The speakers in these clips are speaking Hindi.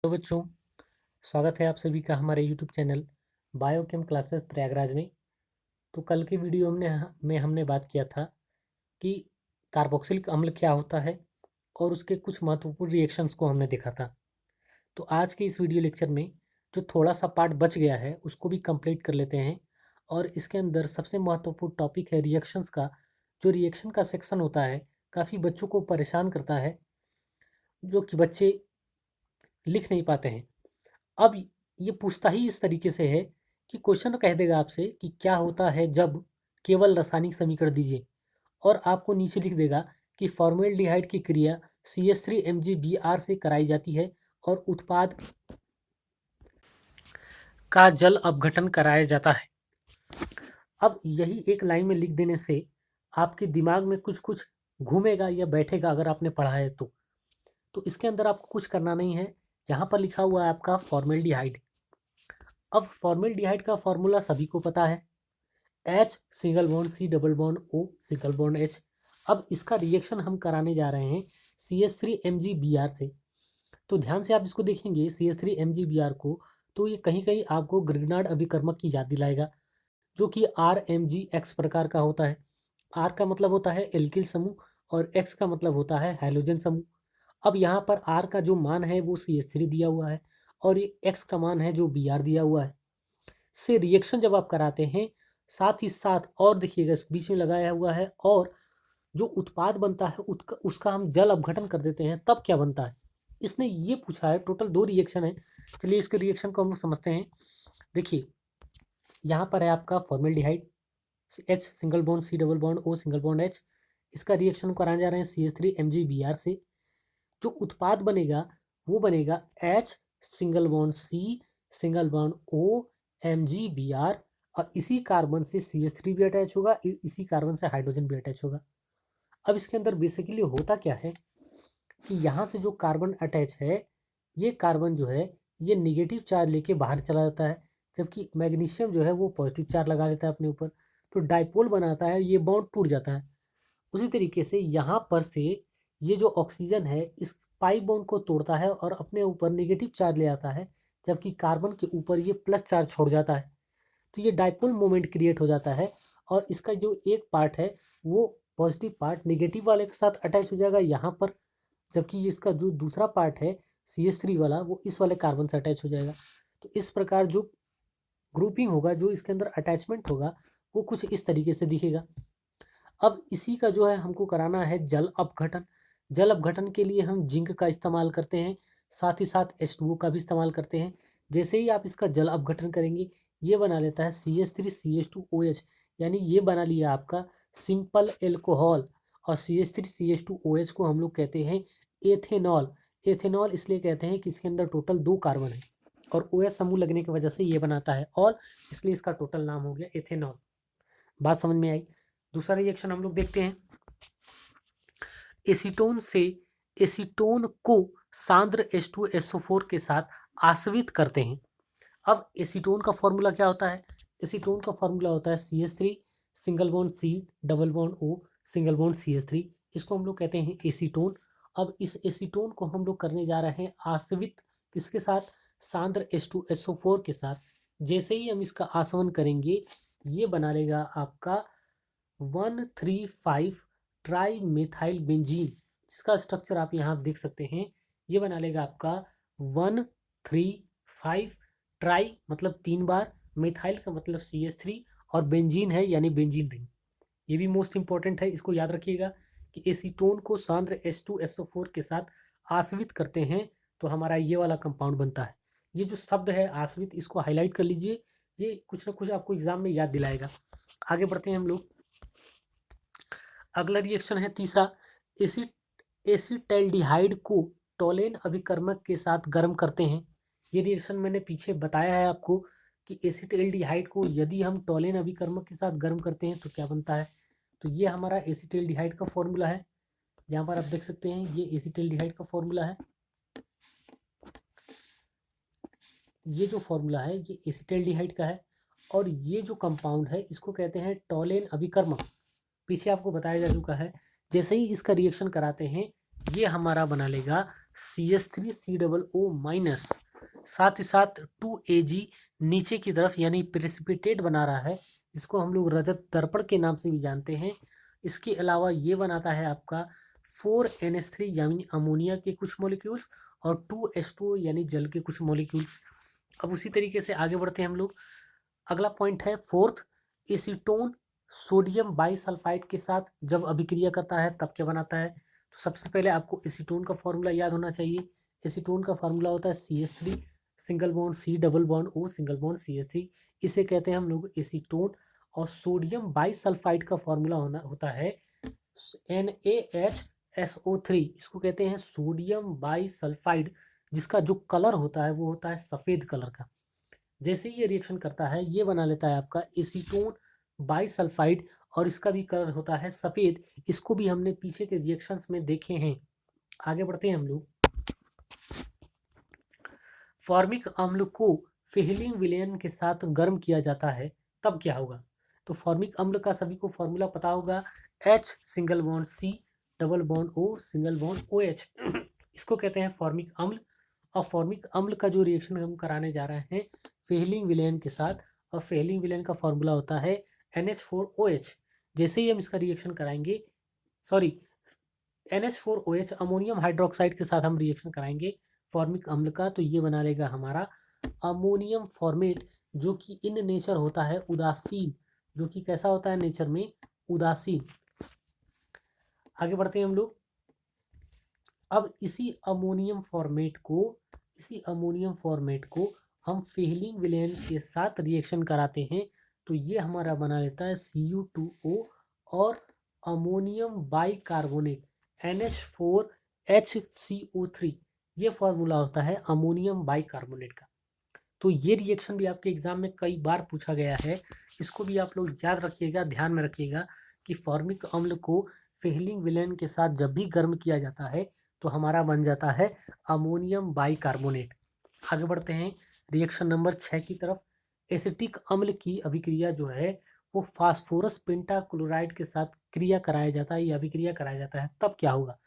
तो बच्चों, स्वागत है आप सभी का हमारे YouTube channel biochem classes Prayagraj में। तो कल के वीडियो में हमने बात किया था कि कार्बोक्सिलिक अम्ल क्या होता है और उसके कुछ महत्वपूर्ण रिएक्शंस को हमने देखा था। तो आज के इस वीडियो लेक्चर में जो थोड़ा सा पार्ट बच गया है उसको भी कंप्लीट कर लेते हैं। और इसके अंदर सबसे महत्वपूर्ण टॉपिक है रिएक्शंस का। जो रिएक्शन का सेक्शन होता है काफ़ी बच्चों को परेशान करता है, जो कि बच्चे लिख नहीं पाते हैं। अब ये पूछता ही इस तरीके से है कि क्वेश्चन कह देगा आपसे कि क्या होता है जब केवल रासायनिक समीकरण दीजिए, और आपको नीचे लिख देगा कि फॉर्मेल्डिहाइड की क्रिया CH3MgBr से कराई जाती है और उत्पाद का जल अपघटन कराया जाता है। अब यही एक लाइन में लिख देने से आपके दिमाग में कुछ कुछ घूमेगा या बैठेगा अगर आपने पढ़ा है तो इसके अंदर आपको कुछ करना नहीं है। यहाँ पर लिखा हुआ है आपका फॉर्मेल्डिहाइड। अब फॉर्मेल्डिहाइड का फॉर्मूला सभी को पता है, H single bond C double bond O single bond H। अब इसका रिएक्शन हम कराने जा रहे हैं CH3MgBr से। तो ध्यान से आप इसको देखेंगे CH3MgBr को, तो ये कहीं कहीं आपको ग्रिग्नार्ड अभिकर्मक की याद दिलाएगा, जो कि RMgX प्रकार का होता है। R का मतलब होता है एल्किल समूह और X का मतलब होता है हाइड्रोजन समूह। अब यहाँ पर R का जो मान है वो CH3 दिया हुआ है और ये X का मान है जो Br दिया हुआ है। से रिएक्शन जब आप कराते हैं, साथ ही साथ और देखिएगा इस बीच में लगाया हुआ है, और जो उत्पाद बनता है उसका हम जल अपघटन कर देते हैं, तब क्या बनता है। इसने ये पूछा है। टोटल 2 रिएक्शन है। चलिए इसके रिएक्शन को हम लोग समझते हैं। देखिए यहाँ पर है आपका formaldehyde, H single bond C double bond O single bond H। इसका रिएक्शन कराने जा रहे हैं CH3MgBr से। जो उत्पाद बनेगा वो बनेगा H single bond C single bond O MgBr, और इसी कार्बन से CH3 भी अटैच होगा, इसी कार्बन से हाइड्रोजन भी अटैच होगा। अब इसके अंदर बेसिकली होता क्या है कि यहाँ से जो कार्बन अटैच है, ये कार्बन जो है ये निगेटिव चार्ज लेके बाहर चला जाता है, जबकि मैग्नीशियम जो है वो पॉजिटिव चार्ज लगा लेता है अपने ऊपर, तो डाइपोल बनाता है, ये बॉन्ड टूट जाता है। उसी तरीके से यहाँ पर से ये जो ऑक्सीजन है इस पाई बॉन्ड को तोड़ता है और अपने ऊपर नेगेटिव चार्ज ले आता है, जबकि कार्बन के ऊपर ये प्लस चार्ज छोड़ जाता है। तो ये डाइपोल मोमेंट क्रिएट हो जाता है, और इसका जो एक पार्ट है वो पॉजिटिव पार्ट नेगेटिव वाले के साथ अटैच हो जाएगा यहाँ पर, जबकि इसका जो दूसरा पार्ट है CH3 वाला वो इस वाले कार्बन से अटैच हो जाएगा। तो इस प्रकार जो ग्रुपिंग होगा, जो इसके अंदर अटैचमेंट होगा, वो कुछ इस तरीके से दिखेगा। अब इसी का जो है हमको कराना है जल अपघटन। जल अपघटन के लिए हम जिंक का इस्तेमाल करते हैं, साथ ही साथ H2O का भी इस्तेमाल करते हैं। जैसे ही आप इसका जल अपघटन करेंगे, ये बना लेता है CH3CH2OH, यानी ये बना लिया आपका सिंपल एल्कोहल। और CH3CH2OH को हम लोग कहते हैं एथेनॉल। एथेनॉल इसलिए कहते हैं कि इसके अंदर टोटल 2 कार्बन है, और OH समूह लगने की वजह से ये बनाता है ऑल, इसलिए इसका टोटल नाम हो गया एथेनॉल। बात समझ में आई। दूसरा रिएक्शन हम लोग देखते हैं। एसीटोन से एसीटोन को सांद्र H2SO4 के साथ आश्रित करते हैं। अब एसीटोन का फॉर्मूला क्या होता है? एसीटोन का फॉर्मूला होता है CH3 single bond C double bond O single bond CH3। इसको हम लोग कहते हैं एसीटोन। अब इस एसीटोन को हम लोग करने जा रहे हैं आश्रित, किसके साथ? सांद्र H2SO4 के साथ। जैसे ही हम इसका आसवन करेंगे, ये बना लेगा आपका 1,3,5 ट्राई मिथाइल बेंजीन, जिसका स्ट्रक्चर आप यहाँ देख सकते हैं। ये बना लेगा आपका 1,3,5 ट्राई मतलब 3 बार, मिथाइल का मतलब CH3, और बेंजीन है यानी बेंजीन रिंग। ये भी मोस्ट इंपॉर्टेंट है, इसको याद रखिएगा कि एसीटोन को सांद्र H2SO4 के साथ आश्रित करते हैं तो हमारा ये वाला कंपाउंड बनता है। ये जो शब्द है आश्रित, इसको हाईलाइट कर लीजिए, ये कुछ ना कुछ आपको एग्जाम में याद दिलाएगा। आगे बढ़ते हैं हम लोग। अगला रिएक्शन है तीसरा। एसिटैल्डिहाइड को टोलेन अभिकर्मक के साथ गर्म करते हैं। ये रिएक्शन मैंने पीछे बताया है आपको कि एसिटैल्डिहाइड को यदि हम टोलेन अभिकर्मक के साथ गर्म करते हैं तो क्या बनता है। तो ये हमारा एसिटैल्डिहाइड का फॉर्मूला है। यहाँ पर आप देख सकते हैं ये एसिटैल्डिहाइड का फॉर्मूला है। ये जो फॉर्मूला है ये एसिटैल्डिहाइड का है, और ये जो कंपाउंड है इसको कहते हैं टोलेन अभिकर्मक। पीछे आपको बताया जा चुका है। जैसे ही इसका रिएक्शन कराते हैं, ये हमारा बना लेगा CH3COO माइनस, साथ ही साथ 2Ag नीचे की तरफ यानी प्रेसिपिटेट बना रहा है, जिसको हम लोग रजत दर्पण के नाम से भी जानते हैं। इसके अलावा ये बनाता है आपका 4NH3 यानी अमोनिया के कुछ मॉलिक्यूल्स और 2H2O यानी जल के कुछ मॉलिक्यूल्स। अब उसी तरीके से आगे बढ़ते हैं हम लोग। अगला पॉइंट है फोर्थ, एसीटोन सोडियम बाइसल्फाइड के साथ जब अभिक्रिया करता है तब क्या बनाता है। तो सबसे पहले आपको एसीटोन का फॉर्मूला याद होना चाहिए। एसीटोन का फॉर्मूला होता है CH3 single bond C double bond O single bond CH3, इसे कहते हैं हम लोग एसीटोन। और सोडियम बाइसल्फाइड का फॉर्मूला होता है NaHSO3, इसको कहते हैं सोडियम बाइसल्फाइड, जिसका जो कलर होता है वो होता है सफ़ेद कलर का। जैसे ही ये रिएक्शन करता है ये बना लेता है आपका एसीटोन बाइसल्फाइड, और इसका भी कलर होता है सफ़ेद। इसको भी हमने पीछे के रिएक्शंस में देखे हैं। आगे बढ़ते हैं हम लोग। फॉर्मिक अम्ल को फेहलिंग विलयन के साथ गर्म किया जाता है तब क्या होगा। तो फॉर्मिक अम्ल का सभी को फॉर्मूला पता होगा, H single bond C double bond O single bond OH, इसको कहते हैं फॉर्मिक अम्ल। और फॉर्मिक अम्ल का जो रिएक्शन हम कराने जा रहे हैं फेहलिंग विलयन के साथ, और फेहलिंग विलयन का फॉर्मूला होता है NH4OH। जैसे ही हम इसका रिएक्शन कराएंगे, सॉरी, NH4OH अमोनियम हाइड्रोक्साइड के साथ हम रिएक्शन कराएंगे फॉर्मिक अम्ल का, तो ये बना लेगा हमारा अमोनियम फॉर्मेट, जो कि इन नेचर होता है उदासीन, जो कि कैसा होता है नेचर में, उदासीन। आगे बढ़ते हैं हम लोग। अब इसी अमोनियम फॉर्मेट को हम फेहलिंग विलयन के साथ रिएक्शन कराते हैं, तो ये हमारा बना लेता है Cu2O और अमोनियम बाइकार्बोनेट NH4HCO3, ये फॉर्मूला होता है अमोनियम बाइकार्बोनेट का। तो ये रिएक्शन भी आपके एग्जाम में कई बार पूछा गया है, इसको भी आप लोग याद रखिएगा, ध्यान में रखिएगा कि फॉर्मिक अम्ल को फेहलिंग विलयन के साथ जब भी गर्म किया जाता है तो हमारा बन जाता है अमोनियम बाइकार्बोनेट। आगे बढ़ते हैं रिएक्शन नंबर 6 की तरफ। एसिटिक अम्ल की अभिक्रिया जो है वो फास्फोरस पेंटाक्लोराइड के साथ क्रिया कराया जाता है, या अभिक्रिया कराया जाता है तब क्या होगा।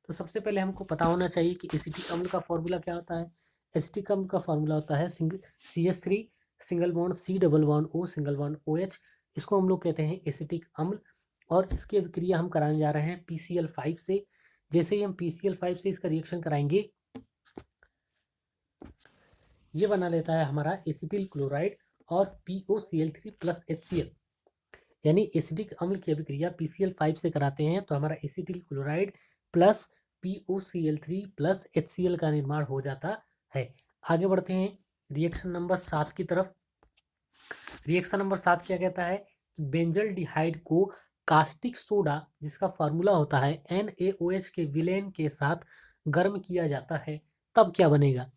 तो सबसे पहले हमको पता होना चाहिए कि एसिटिक अम्ल का फॉर्मूला क्या होता है। एसिटिक अम्ल का फॉर्मूला होता है CH3 single bond C double bond O single bond OH, इसको हम लोग कहते हैं एसिटिक अम्ल। और इसकी अभिक्रिया हम कराने जा रहे हैं PCl5 से। जैसे ही हम PCl5 से इसका रिएक्शन कराएंगे, ये बना लेता है हमारा एसिटिल क्लोराइड और POCl3 प्लस HCl, यानी एसिटिक अम्ल की अभिक्रिया PCl5 से कराते हैं तो हमारा acetyl chloride plus POCl3 plus HCl का निर्माण हो जाता है। आगे बढ़ते हैं रिएक्शन नंबर 7 की तरफ। रिएक्शन नंबर 7 क्या कहता है कि बेंजल डिहाइड को कास्टिक सोडा, जिसका फार्मूला होता है NaOH के विलेन के साथ गर्म किया जाता है तब क्या बनेगा।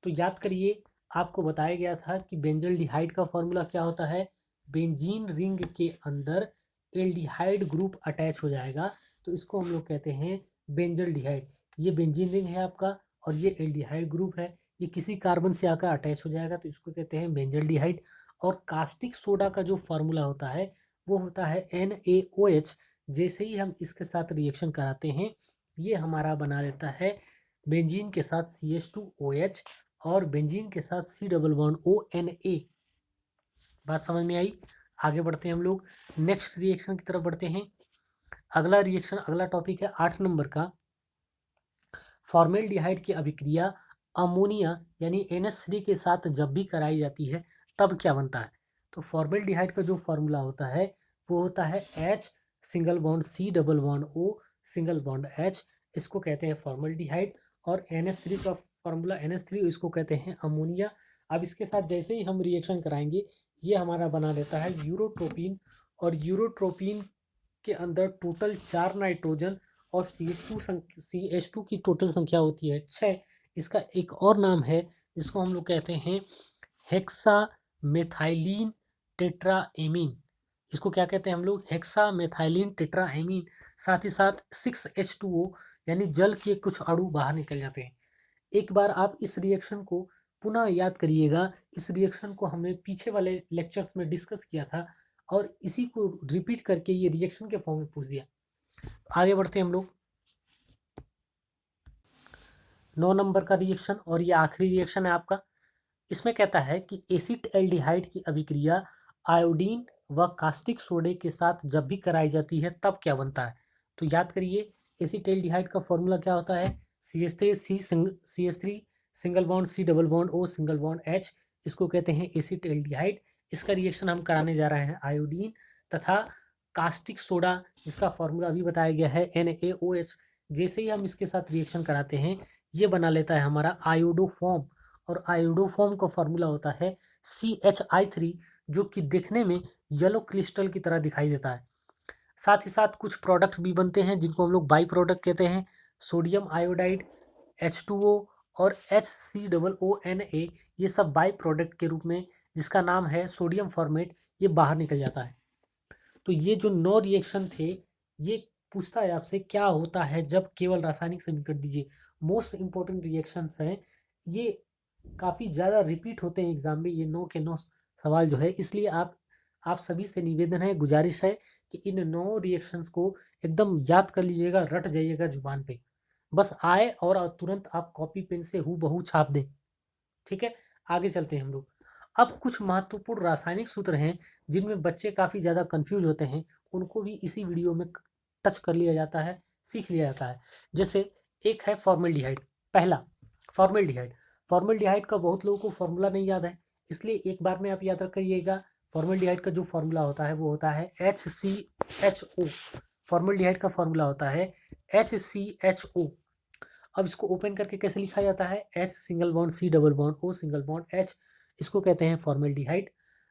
तो याद करिए, आपको बताया गया था कि बेंजल डिहाइड का फॉर्मूला क्या होता है, बेंजीन रिंग के अंदर एल्डिहाइड ग्रुप अटैच हो जाएगा तो इसको हम लोग कहते हैं बेंजल डिहाइड। ये बेंजीन रिंग है आपका और ये एल्डिहाइड ग्रुप है, ये किसी कार्बन से आकर अटैच हो जाएगा तो इसको कहते हैं बेंजल डिहाइड। और कास्टिक सोडा का जो फॉर्मूला होता है वो होता है NaOH। जैसे ही हम इसके साथ रिएक्शन कराते हैं ये हमारा बना लेता है बेंजीन के साथ CH2OH और बेंजीन के साथ C डबल बॉन्ड ONA। बात समझ में आई। आगे बढ़ते हैं हम लोग, नेक्स्ट रिएक्शन की तरफ बढ़ते हैं। अगला रिएक्शन, अगला टॉपिक है 8 नंबर का, फॉर्मेल्डिहाइड की अभिक्रिया अमोनिया यानी NH3 के साथ जब भी कराई जाती है तब क्या बनता है। तो फॉर्मेल्डिहाइड का जो फॉर्मूला होता है वो होता है H single bond C double bond O single bond H, इसको कहते हैं फॉर्मेल्डिहाइड। और NH3 का फॉर्मूला NH3, इसको कहते हैं अमोनिया। अब इसके साथ जैसे ही हम रिएक्शन कराएंगे ये हमारा बना लेता है यूरोट्रोपिन, और यूरोट्रोपिन के अंदर टोटल 4 नाइट्रोजन और CH2 की टोटल संख्या होती है 6। इसका एक और नाम है जिसको हम लोग कहते हैं हेक्सा मेथाइलिन टेट्राएमीन। इसको क्या कहते हैं हम लोग, हेक्सा मेथाइलिन टेट्राएमीन। साथ ही साथ 6H2O यानी जल के कुछ अणु बाहर निकल जाते हैं। एक बार आप इस रिएक्शन को पुनः याद करिएगा, इस रिएक्शन को हमने पीछे वाले लेक्चर्स में डिस्कस किया था और इसी को रिपीट करके ये रिएक्शन के फॉर्म में पूछ दिया। आगे बढ़ते हैं हम लोग। 9 नंबर का रिएक्शन और ये आखिरी रिएक्शन है आपका। इसमें कहता है कि एसिटाल्डिहाइड की अभिक्रिया आयोडीन व कास्टिक सोडे के साथ जब भी कराई जाती है तब क्या बनता है। तो याद करिए, एसिटाल्डिहाइड का फॉर्मूला क्या होता है, CH3 single bond C double bond O single bond H, इसको कहते हैं एसिटाल्डिहाइड। इसका रिएक्शन हम कराने जा रहे हैं आयोडीन तथा कास्टिक सोडा, जिसका फॉर्मूला अभी बताया गया है NaOH। जैसे ही हम इसके साथ रिएक्शन कराते हैं ये बना लेता है हमारा आयोडोफॉर्म, और आयोडोफॉर्म का फॉर्मूला होता है CHI3, जो कि देखने में येलो क्रिस्टल की तरह दिखाई देता है। साथ ही साथ कुछ प्रोडक्ट भी बनते हैं जिनको हम लोग बाई प्रोडक्ट कहते हैं, सोडियम आयोडाइड, H2O और HCOONA, ये सब बाई प्रोडक्ट के रूप में, जिसका नाम है सोडियम फॉर्मेट, ये बाहर निकल जाता है। तो ये जो 9 रिएक्शन थे, ये पूछता है आपसे क्या होता है जब केवल रासायनिक समीकरण दीजिए। मोस्ट इंपॉर्टेंट रिएक्शंस हैं ये, काफ़ी ज़्यादा रिपीट होते हैं एग्जाम में ये 9 के 9 सवाल जो है, इसलिए आप सभी से निवेदन है, गुजारिश है कि इन 9 रिएक्शंस को एकदम याद कर लीजिएगा, रट जाइएगा जुबान पे, बस आए और तुरंत आप कॉपी पेन से हूबहू छाप दें। ठीक है, आगे चलते हैं हम लोग। अब कुछ महत्वपूर्ण रासायनिक सूत्र हैं जिनमें बच्चे काफ़ी ज़्यादा कंफ्यूज होते हैं, उनको भी इसी वीडियो में टच कर लिया जाता है, सीख लिया जाता है। जैसे एक है फॉर्मल्डिहाइड। पहला फॉर्मल्डिहाइड, फॉर्मल्डिहाइड का बहुत लोगों को फॉर्मूला नहीं याद है, इसलिए एक बार में आप याद रखिएगा। फॉर्मल्डिहाइड का जो फॉर्मूला होता है वो होता है HCHO। फॉर्मल्डिहाइड का फॉर्मूला होता है HCHO। अब इसको ओपन करके कैसे लिखा जाता है, H single bond C double bond O single bond H, इसको कहते हैं फॉर्मल्डिहाइड।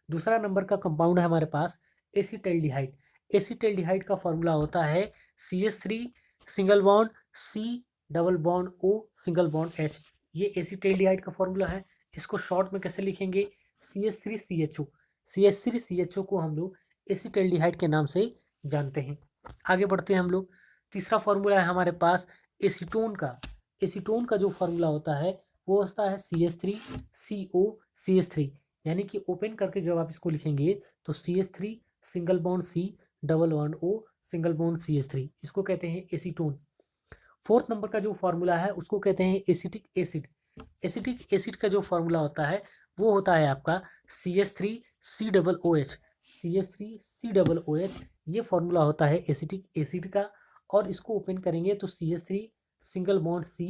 दूसरा नंबर का कंपाउंड है हमारे पास एसिटाल्डिहाइड। एसिटाल्डिहाइड का फॉर्मूला होता है CH3 single bond C double bond O single bond H, ये एसिटाल्डिहाइड का फॉर्मूला है। इसको शॉर्ट में कैसे लिखेंगे, CH3CHO। CH3CHO को हम लोग एसिटाल्डिहाइड के नाम से जानते हैं। आगे बढ़ते हैं हम लोग। तीसरा फॉर्मूला है हमारे पास एसीटोन का। एसीटोन का जो फॉर्मूला होता है वो होता है CH3COCH3, यानी कि ओपन करके जब आप इसको लिखेंगे तो CH3 single bond C double bond O single bond CH3, इसको कहते हैं एसीटोन। फोर्थ नंबर का जो फॉर्मूला है उसको कहते हैं एसिटिक एसिड। एसिटिक एसिड का जो फॉर्मूला होता है वो होता है आपका CH3C double OH। CH3C double OH, ये फॉर्मूला होता है एसिटिक एसिड का, और इसको ओपन करेंगे तो CH3 single bond C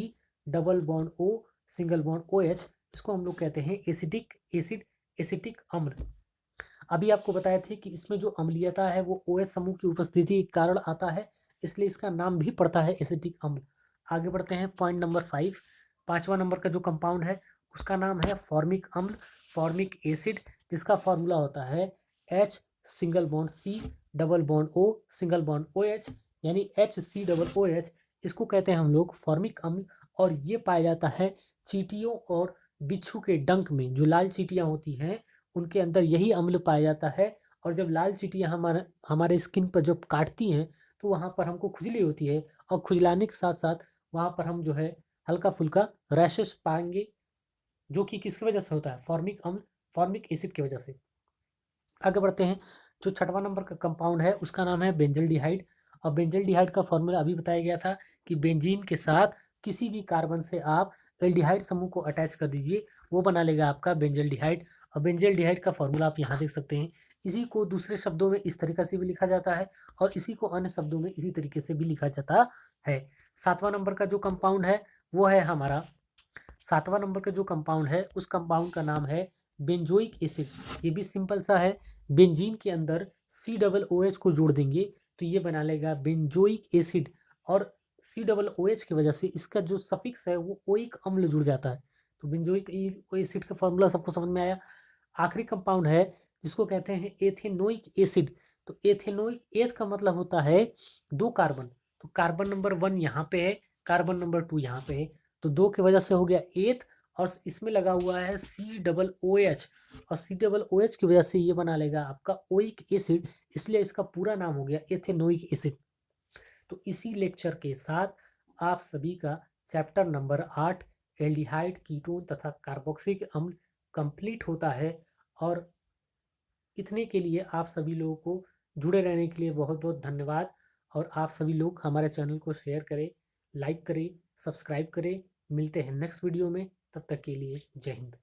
double bond O single bond OH, इसको हम लोग कहते हैं एसिटिक एसिड, एसिटिक अम्ल। अभी आपको बताए थे कि इसमें जो अम्लीयता है वो OH समूह की उपस्थिति के कारण आता है, इसलिए इसका नाम भी पड़ता है एसिटिक अम्ल। आगे बढ़ते हैं पॉइंट नंबर 5। पांचवा नंबर का जो कंपाउंड है उसका नाम है फॉर्मिक अम्ल, फॉर्मिक एसिड, जिसका फॉर्मूला होता है H single bond C double bond O single bond OH, यानी HC OH, इसको कहते हैं हम लोग फॉर्मिक अम्ल। और ये पाया जाता है चींटियों और बिच्छू के डंक में, जो लाल चींटियां होती हैं उनके अंदर यही अम्ल पाया जाता है। और जब लाल चींटियां हमारे स्किन पर जब काटती हैं तो वहाँ पर हमको खुजली होती है, और खुजलाने के साथ साथ वहाँ पर हम जो है हल्का फुल्का रैशेस पाएंगे, जो कि किसकी वजह से होता है, फॉर्मिक अम्ल, फॉर्मिक एसिड की वजह से। आगे बढ़ते हैं। जो छठवां नंबर का कंपाउंड है उसका नाम है बेंजल्डिहाइड। और बेंजल्डिहाइड का फॉर्मूला अभी बताया गया था कि बेंजीन के साथ किसी भी कार्बन से आप एल्डिहाइड समूह को अटैच कर दीजिए, वो बना लेगा आपका बेंजल्डिहाइड। और बेंजल्डिहाइड का फॉर्मूला आप यहाँ देख सकते हैं। इसी को दूसरे शब्दों में इस तरीके से भी लिखा जाता है, और इसी को अन्य शब्दों में इसी तरीके से भी लिखा जाता है। सातवां नंबर का जो कंपाउंड है वो है हमारा, सातवां नंबर का जो कंपाउंड है उस कंपाउंड का नाम है बेंजोइक एसिड। ये भी सिंपल सा है, बेंजीन के अंदर COOH को जोड़ देंगे तो ये बना लेगा बेंजोइक एसिड, और COOH की वजह से इसका जो सफिक्स है वो ओइक अम्ल जुड़ जाता है। तो बेंजोइक एसिड का फॉर्मूला सबको समझ में आया। आखिरी कंपाउंड है जिसको कहते हैं एथेनोइक एसिड। तो एथेनोइक एथ का मतलब होता है 2 कार्बन। तो कार्बन नंबर 1 यहाँ पे है, कार्बन नंबर 2 यहाँ पे है, तो 2 की वजह से हो गया एथ, और इसमें लगा हुआ है COOH, और COOH की वजह से ये बना लेगा आपका ओइक एसिड, इसलिए इसका पूरा नाम हो गया एथेनोइक एसिड। तो इसी लेक्चर के साथ आप सभी का चैप्टर नंबर 8 एल्डिहाइड, कीटोन तथा कार्बोक्सिलिक अम्ल कंप्लीट होता है। और इतने के लिए आप सभी लोगों को जुड़े रहने के लिए बहुत बहुत धन्यवाद। और आप सभी लोग हमारे चैनल को शेयर करें, लाइक करें, सब्सक्राइब करें, मिलते हैं नेक्स्ट वीडियो में, तब तक के लिए जय हिंद।